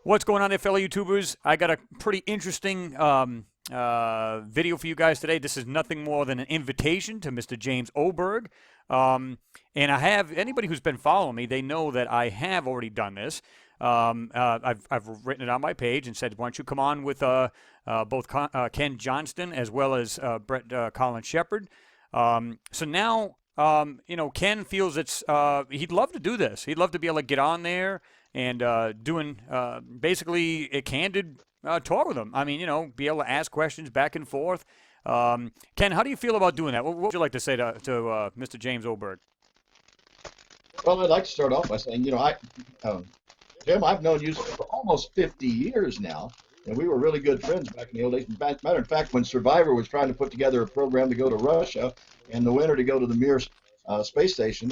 What's going on there, fellow YouTubers? I got a pretty interesting video for you guys today. This is nothing more than an invitation to Mr. James Oberg. And I have, anybody who's been following me, they know that I have already done this. I've written it on my page and said, why don't you come on with both Ken Johnston as well as Brett Collins Shepard. So now, Ken feels he'd love to do this. He'd love to be able to get on there and doing basically a candid talk with him. I mean, be able to ask questions back and forth. Ken, how do you feel about doing that? What would you like to say to Mr. James Oberg? Well, I'd like to start off by saying, Jim, I've known you for almost 50 years now, and we were really good friends back in the old days. Matter of fact, when Survivor was trying to put together a program to go to Russia and the winner to go to the Mir space station,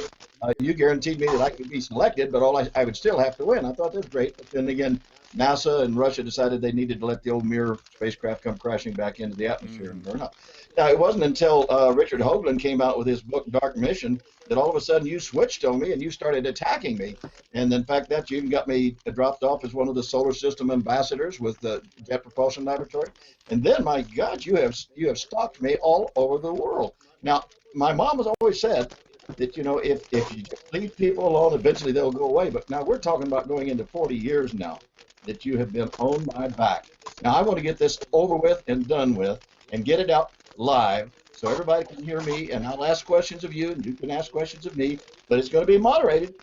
you guaranteed me that I could be selected, but I would still have to win. I thought that was great. But then again, NASA and Russia decided they needed to let the old Mir spacecraft come crashing back into the atmosphere and burn up. Now, it wasn't until Richard Hoagland came out with his book, Dark Mission, that all of a sudden you switched on me and you started attacking me. And in fact, that you even got me dropped off as one of the solar system ambassadors with the Jet Propulsion Laboratory. And then, my God, you have stalked me all over the world. Now, my mom has always said that, if you just leave people alone, eventually they'll go away. But now we're talking about going into 40 years now that you have been on my back. Now, I want to get this over with and done with and get it out live so everybody can hear me, and I'll ask questions of you and you can ask questions of me, but it's going to be moderated,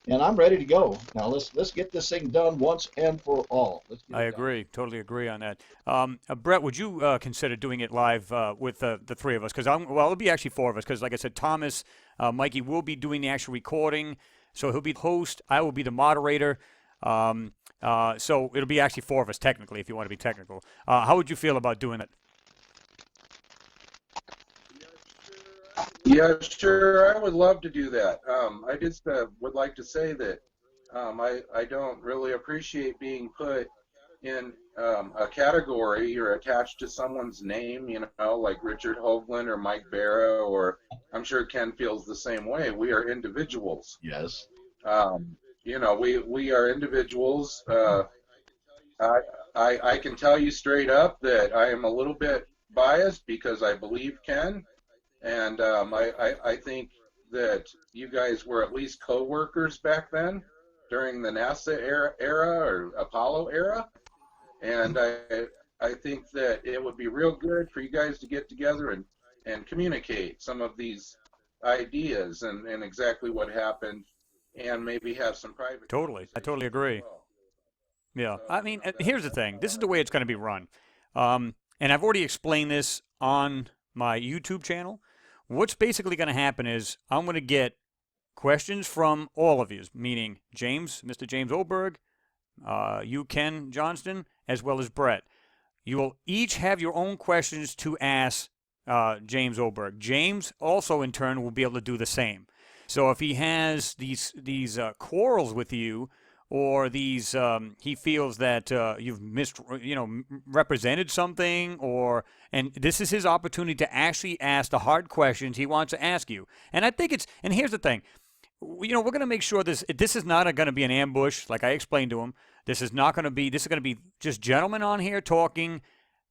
and I'm ready to go. Now let's get this thing done once and for all. I agree, totally agree on that. Brett, would you consider doing it live with the three of us? Because it'll be actually four of us, because like I said, Thomas, Mikey will be doing the actual recording, so he'll be the host, I will be the moderator. So it'll be actually four of us technically, if you want to be technical. How would you feel about doing it? Yeah, sure. I would love to do that. I just would like to say that I don't really appreciate being put in a category or attached to someone's name, like Richard Hoagland or Mike Barra, or I'm sure Ken feels the same way. We are individuals. Yes. We are individuals. I can tell you straight up that I am a little bit biased because I believe Ken. And I think that you guys were at least co-workers back then during the NASA era or Apollo era. And I think that it would be real good for you guys to get together and communicate some of these ideas and exactly what happened, and maybe have some private. Totally. I totally agree. Well. Yeah. I mean, here's the thing. This is the way it's going to be run. And I've already explained this on my YouTube channel. What's basically going to happen is I'm going to get questions from all of you, meaning James, Mr. James Oberg, you, Ken Johnston, as well as Brett. You will each have your own questions to ask James Oberg. James also, in turn, will be able to do the same. So if he has these quarrels with you, or these he feels that you've represented something, and this is his opportunity to actually ask the hard questions he wants to ask you. And I think and here's the thing, we're going to make sure this is not going to be an ambush, like I explained to him. This is going to be just gentlemen on here talking,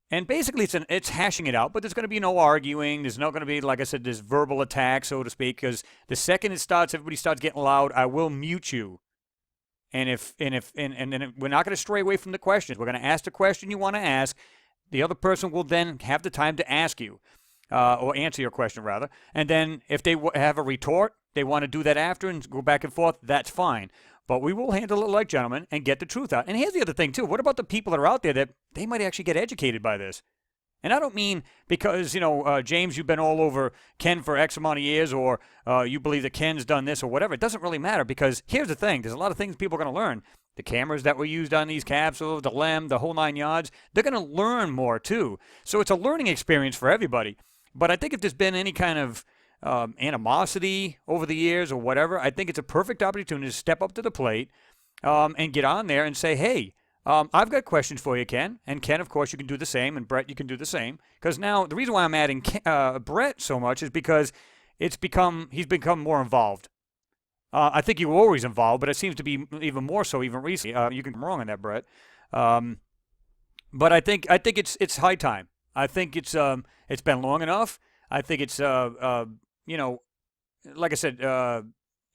and basically it's hashing it out, but there's going to be no arguing. There's not going to be, like I said, this verbal attack, so to speak, because the second everybody starts getting loud, I will mute you. And then we're not going to stray away from the questions. We're going to ask the question you want to ask. The other person will then have the time to ask you, or answer your question, rather. And then if they have a retort, they want to do that after and go back and forth, that's fine. But we will handle it like gentlemen and get the truth out. And here's the other thing, too. What about the people that are out there that they might actually get educated by this? And I don't mean because, James, you've been all over Ken for X amount of years, or you believe that Ken's done this or whatever. It doesn't really matter, because here's the thing. There's a lot of things people are going to learn. The cameras that were used on these capsules, the LEM, the whole 9 yards, they're going to learn more, too. So it's a learning experience for everybody. But I think if there's been any kind of animosity over the years or whatever, I think it's a perfect opportunity to step up to the plate and get on there and say, hey, I've got questions for you, Ken. And Ken, of course, you can do the same. And Brett, you can do the same. Because now the reason why I'm adding Brett so much is because he's become more involved. I think you were always involved, but it seems to be even more so even recently. You can be wrong on that, Brett. But I think it's high time. I think it's been long enough. I think it's you know, like I said,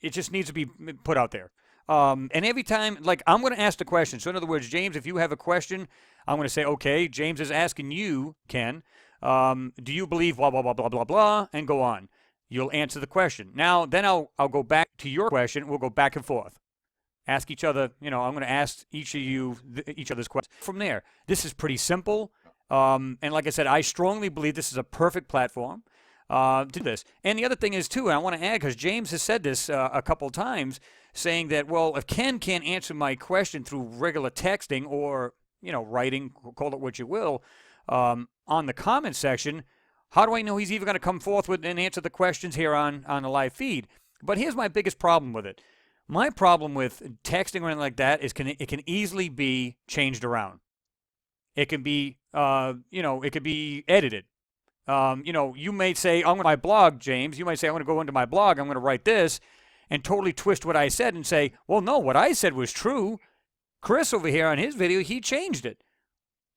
it just needs to be put out there. And every time, like, I'm going to ask the question. So in other words, James, if you have a question, I'm going to say, okay, James is asking you, Ken, do you believe blah blah blah blah blah blah, and go on. You'll answer the question. Now, then I'll go back to your question. We'll go back and forth. Ask each other, you know, I'm going to ask each of you each other's questions. From there, this is pretty simple. And like I said, I strongly believe this is a perfect platform to do this. And the other thing is, too, and I want to add, because James has said this a couple times, saying that, well, if Ken can't answer my question through regular texting or, you know, writing, call it what you will, on the comment section, how do I know he's even going to come forth with and answer the questions here on the live feed? But here's my biggest problem with it. My problem with texting or anything like that is it can easily be changed around. It can be, you know, it could be edited. You know, you may say, I'm going to my blog, James. You might say, I'm going to go into my blog. I'm going to write this and totally twist what I said and say, well, no, what I said was true. Chris over here on his video, he changed it.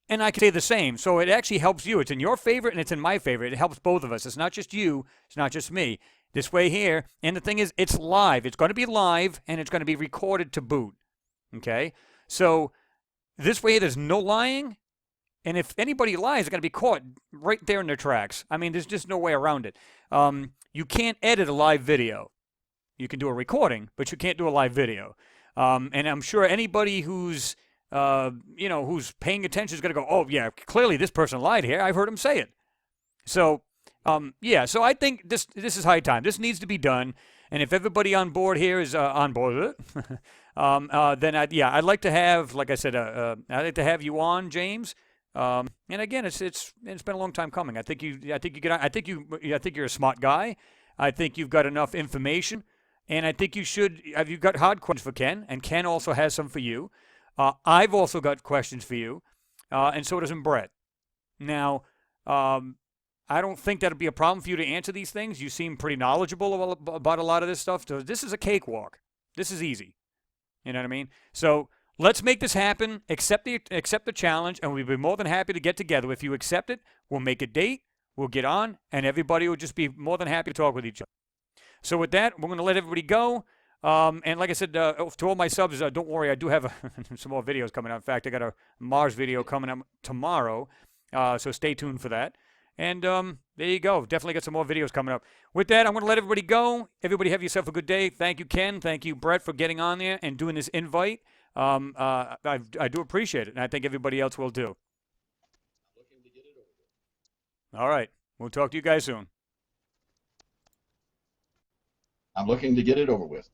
And I can say the same. So it actually helps you. It's in your favor and it's in my favor. It helps both of us. It's not just you. It's not just me. This way here. And the thing is, it's live. It's going to be live and it's going to be recorded to boot. Okay? So this way, there's no lying. And if anybody lies, they're going to be caught right there in their tracks. I mean, there's just no way around it. You can't edit a live video. You can do a recording, but you can't do a live video. And I'm sure anybody who's you know, who's paying attention is going to go, oh, yeah, clearly this person lied here. I've heard him say it. So, yeah, so I think this is high time. This needs to be done. And if everybody on board here is on board with it, then I'd like to have, like I said, I'd like to have you on, James. And again, it's been a long time coming. I think you're a smart guy. I think you've got enough information, and I think you've got hard questions for Ken, and Ken also has some for you. I've also got questions for you, and so does Brett. Now, I don't think that'll be a problem for you to answer these things. You seem pretty knowledgeable about a lot of this stuff. So this is a cakewalk. This is easy. You know what I mean? So let's make this happen. Accept the challenge, and we'll be more than happy to get together. If you accept it, we'll make a date. We'll get on, and everybody will just be more than happy to talk with each other. So with that, we're going to let everybody go. And like I said, to all my subs, don't worry, I do have some more videos coming out. In fact, I got a Mars video coming up tomorrow, so stay tuned for that. And there you go. Definitely got some more videos coming up. With that, I'm going to let everybody go. Everybody have yourself a good day. Thank you, Ken. Thank you, Brett, for getting on there and doing this invite. I do appreciate it, and I think everybody else will too. All right. We'll talk to you guys soon. I'm looking to get it over with.